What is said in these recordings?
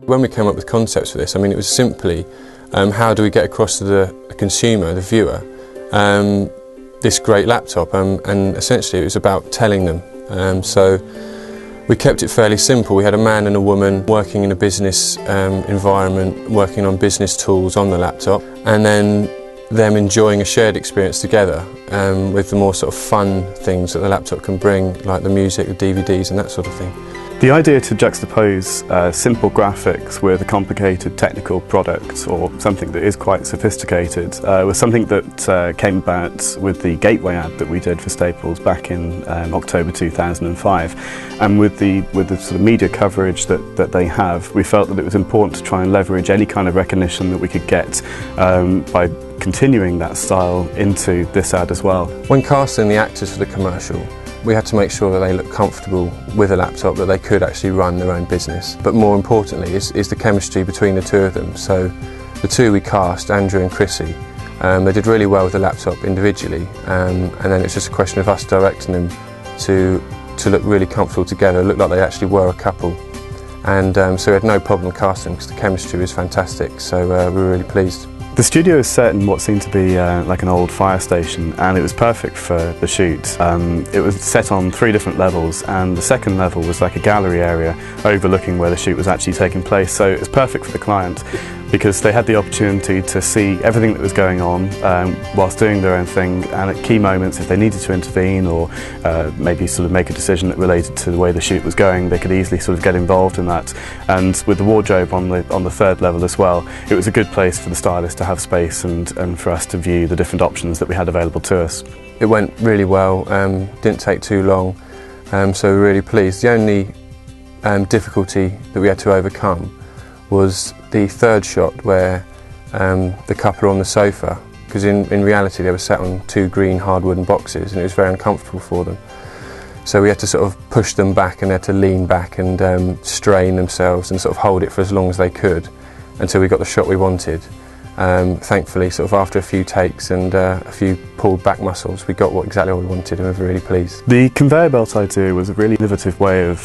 When we came up with concepts for this, I mean, it was simply how do we get across to the consumer, the viewer, this great laptop, and essentially it was about telling them. So we kept it fairly simple. We had a man and a woman working in a business environment, working on business tools on the laptop, and then them enjoying a shared experience together with the more sort of fun things that the laptop can bring, like the music, the DVDs and that sort of thing. The idea to juxtapose simple graphics with a complicated technical product, or something that is quite sophisticated, was something that came about with the Gateway ad that we did for Staples back in October 2005. And with the sort of media coverage that they have, we felt that it was important to try and leverage any kind of recognition that we could get by continuing that style into this ad as well. When casting the actors for the commercial, we had to make sure that they looked comfortable with a laptop, that they could actually run their own business. But more importantly is the chemistry between the two of them. So the two we cast, Andrew and Chrissy, they did really well with the laptop individually, and then it's just a question of us directing them to look really comfortable together, look like they actually were a couple. And so we had no problem casting because the chemistry was fantastic, so we were really pleased. The studio is set in what seemed to be like an old fire station, and it was perfect for the shoot. It was set on 3 different levels, and the second level was like a gallery area overlooking where the shoot was actually taking place, so it was perfect for the client because they had the opportunity to see everything that was going on whilst doing their own thing, and at key moments, if they needed to intervene or maybe sort of make a decision that related to the way the shoot was going, they could easily sort of get involved in that. And with the wardrobe on the 3rd level as well, it was a good place for the stylist to have space and for us to view the different options that we had available to us. It went really well, didn't take too long, so we're really pleased. The only difficulty that we had to overcome was the 3rd shot where the couple are on the sofa, because in reality they were sat on 2 green hard wooden boxes and it was very uncomfortable for them. So we had to sort of push them back, and they had to lean back and strain themselves and sort of hold it for as long as they could until we got the shot we wanted. Thankfully, sort of after a few takes and a few pulled back muscles, we got exactly what we wanted, and we were really pleased. The conveyor belt idea was a really innovative way of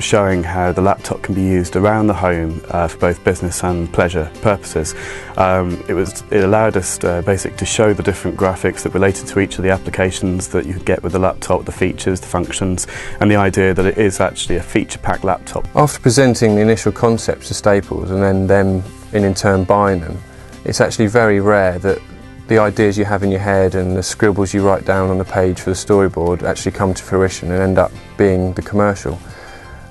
showing how the laptop can be used around the home for both business and pleasure purposes. It allowed us basically to show the different graphics that related to each of the applications that you could get with the laptop, the features, the functions, and the idea that it is actually a feature-packed laptop. After presenting the initial concepts to Staples and then them in turn buying them, it's actually very rare that the ideas you have in your head and the scribbles you write down on the page for the storyboard actually come to fruition and end up being the commercial.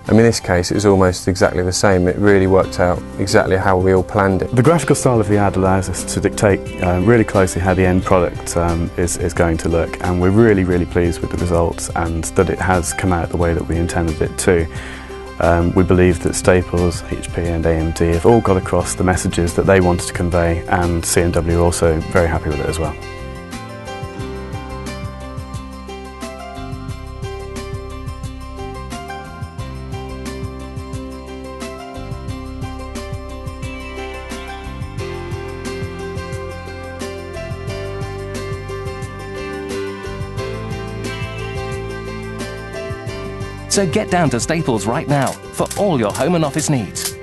I mean, in this case, it was almost exactly the same. It really worked out exactly how we all planned it. The graphical style of the ad allows us to dictate really closely how the end product is going to look, and we're really, really pleased with the results and that it has come out the way that we intended it to. We believe that Staples, HP and AMD have all got across the messages that they wanted to convey, and C&W are also very happy with it as well. So get down to Staples right now for all your home and office needs.